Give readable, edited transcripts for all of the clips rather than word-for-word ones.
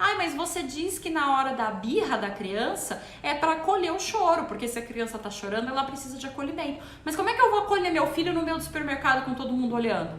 Ai, mas você diz que na hora da birra da criança é para acolher o choro, porque se a criança tá chorando, ela precisa de acolhimento. Mas como é que eu vou acolher meu filho no meio do supermercado com todo mundo olhando?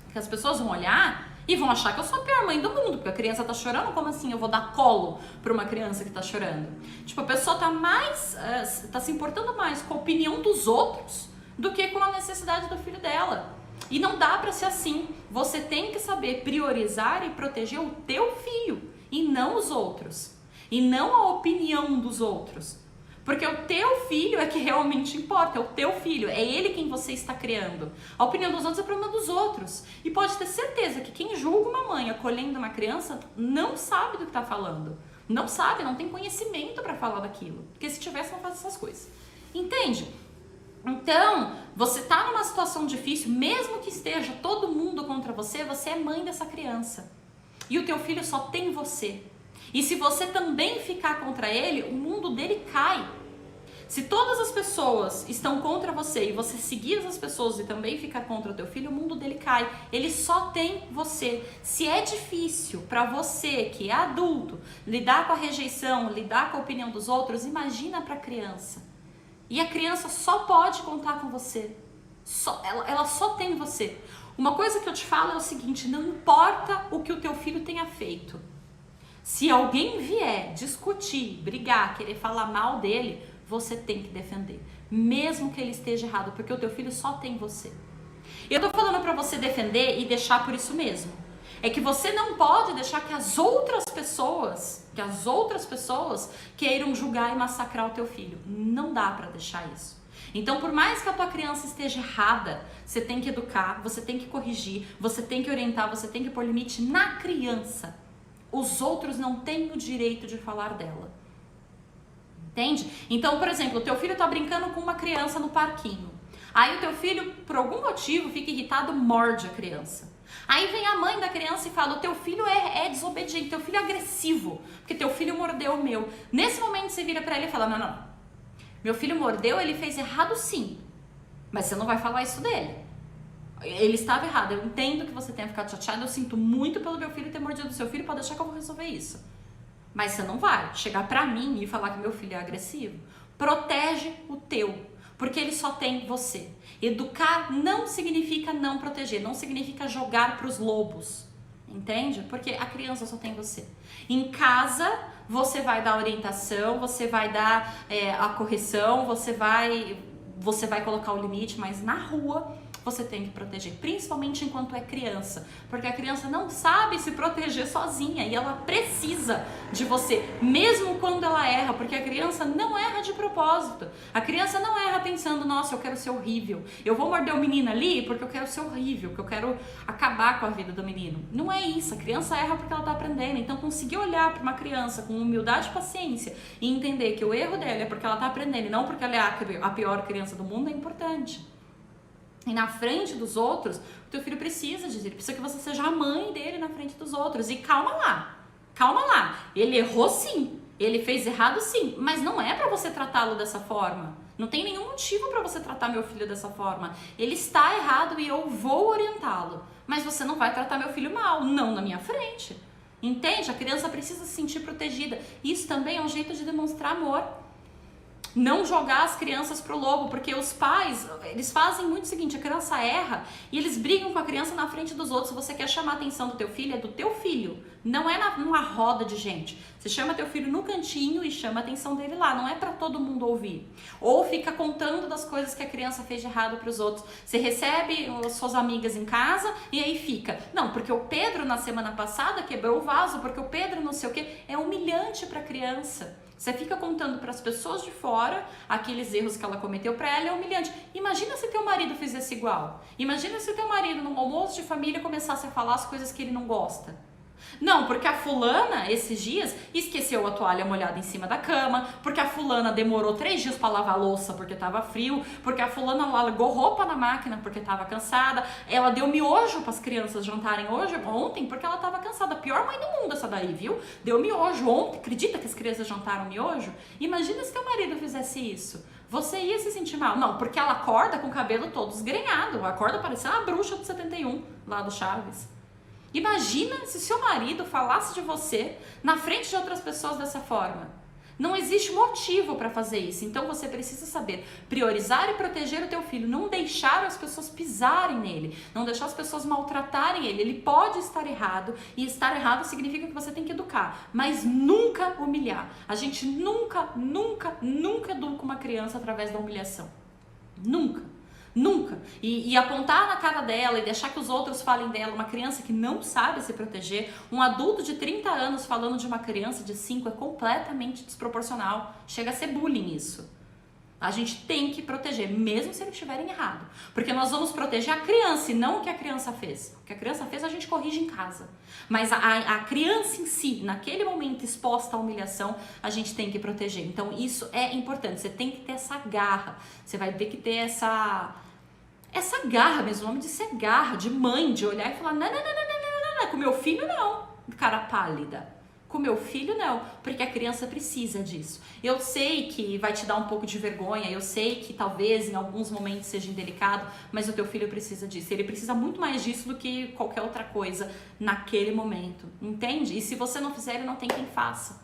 Porque as pessoas vão olhar e vão achar que eu sou a pior mãe do mundo, porque a criança tá chorando, como assim eu vou dar colo pra uma criança que tá chorando? Tipo, a pessoa tá se importando mais com a opinião dos outros do que com a necessidade do filho dela. E não dá pra ser assim. Você tem que saber priorizar e proteger o teu filho e não os outros. E não a opinião dos outros. Porque o teu filho é que realmente importa, é o teu filho, é ele quem você está criando. A opinião dos outros é problema dos outros. E pode ter certeza que quem julga uma mãe acolhendo uma criança não sabe do que está falando. Não sabe, não tem conhecimento para falar daquilo. Porque se tivesse, não faz essas coisas. Entende? Então, você tá numa situação difícil, mesmo que esteja todo mundo contra você, você é mãe dessa criança. E o teu filho só tem você. E se você também ficar contra ele, o mundo dele cai. Se todas as pessoas estão contra você e você seguir essas pessoas e também ficar contra o teu filho, o mundo dele cai. Ele só tem você. Se é difícil para você, que é adulto, lidar com a rejeição, lidar com a opinião dos outros, imagina para a criança. E a criança só pode contar com você. Ela só tem você. Uma coisa que eu te falo é o seguinte, não importa o que o teu filho tenha feito. Se alguém vier discutir, brigar, querer falar mal dele, você tem que defender. Mesmo que ele esteja errado, porque o teu filho só tem você. Eu tô falando pra você defender e deixar por isso mesmo. É que você não pode deixar que as outras pessoas queiram julgar e massacrar o teu filho. Não dá pra deixar isso. Então, por mais que a tua criança esteja errada, você tem que educar, você tem que corrigir, você tem que orientar, você tem que pôr limite na criança. Os outros não têm o direito de falar dela. Entende? Então, por exemplo, o teu filho tá brincando com uma criança no parquinho. Aí o teu filho, por algum motivo, fica irritado, morde a criança. Aí vem a mãe da criança e fala, o teu filho é desobediente, teu filho é agressivo, porque teu filho mordeu o meu. Nesse momento você vira pra ele e fala, não, meu filho mordeu, ele fez errado sim, mas você não vai falar isso dele. Ele estava errado, eu entendo que você tenha ficado chateado, eu sinto muito pelo meu filho ter mordido o seu filho, pode deixar que eu vou resolver isso. Mas você não vai chegar pra mim e falar que meu filho é agressivo. Protege o teu, porque ele só tem você. Educar não significa não proteger, não significa jogar pros lobos, entende? Porque a criança só tem você. Em casa, você vai dar orientação, você vai dar a correção, você vai colocar o limite, mas na rua você tem que proteger, principalmente enquanto é criança, porque a criança não sabe se proteger sozinha e ela precisa de você, mesmo quando ela erra, porque a criança não erra de propósito, a criança não erra pensando, nossa, eu quero ser horrível, eu vou morder o menino ali porque eu quero ser horrível, porque eu quero acabar com a vida do menino. Não é isso, a criança erra porque ela tá aprendendo, então conseguir olhar para uma criança com humildade e paciência e entender que o erro dela é porque ela tá aprendendo e não porque ela é a pior criança do mundo é importante. E na frente dos outros, o teu filho precisa disso, ele precisa que você seja a mãe dele na frente dos outros. E calma lá, ele errou sim, ele fez errado sim, mas não é pra você tratá-lo dessa forma. Não tem nenhum motivo pra você tratar meu filho dessa forma. Ele está errado e eu vou orientá-lo, mas você não vai tratar meu filho mal, não na minha frente. Entende? A criança precisa se sentir protegida. Isso também é um jeito de demonstrar amor. Não jogar as crianças pro lobo, porque os pais, eles fazem muito o seguinte, a criança erra e eles brigam com a criança na frente dos outros. Se você quer chamar a atenção do teu filho, é do teu filho, não é numa roda de gente. Você chama teu filho no cantinho e chama a atenção dele lá, não é pra todo mundo ouvir. Ou fica contando das coisas que a criança fez de errado pros outros. Você recebe as suas amigas em casa e aí fica, não, porque o Pedro na semana passada quebrou o vaso, porque o Pedro não sei o que, é humilhante pra criança. Você fica contando para as pessoas de fora aqueles erros que ela cometeu, para ela é humilhante. Imagina se teu marido fizesse igual. Imagina se teu marido, num almoço de família, começasse a falar as coisas que ele não gosta. Não, porque a fulana, esses dias, esqueceu a toalha molhada em cima da cama, porque a fulana demorou 3 dias para lavar a louça porque tava frio, porque a fulana largou roupa na máquina porque tava cansada, ela deu miojo para as crianças jantarem ontem porque ela tava cansada. A pior mãe do mundo essa daí, viu? Deu miojo ontem, acredita que as crianças jantaram miojo? Imagina se teu marido fizesse isso. Você ia se sentir mal. Não, porque ela acorda com o cabelo todo desgrenhado, acorda parecendo uma bruxa do 71 lá do Chaves. Imagina se seu marido falasse de você na frente de outras pessoas dessa forma. Não existe motivo para fazer isso. Então você precisa saber priorizar e proteger o teu filho, não deixar as pessoas pisarem nele, não deixar as pessoas maltratarem ele. Ele pode estar errado, e estar errado significa que você tem que educar, mas nunca humilhar. A gente nunca educa uma criança através da humilhação. Nunca. Nunca. E apontar na cara dela e deixar que os outros falem dela, uma criança que não sabe se proteger, um adulto de 30 anos falando de uma criança de 5 é completamente desproporcional. Chega a ser bullying isso. A gente tem que proteger, mesmo se eles estiverem errados. Porque nós vamos proteger a criança e não o que a criança fez. O que a criança fez a gente corrige em casa. Mas a criança em si, naquele momento exposta à humilhação, a gente tem que proteger. Então isso é importante, você tem que ter essa garra. Você vai ter que ter essa garra mesmo, o nome disso é garra, de mãe, de olhar e falar, não, com meu filho não, cara pálida. Com meu filho não, porque a criança precisa disso. Eu sei que vai te dar um pouco de vergonha, eu sei que talvez em alguns momentos seja indelicado, mas o teu filho precisa disso. Ele precisa muito mais disso do que qualquer outra coisa naquele momento, entende? E se você não fizer, ele não tem quem faça.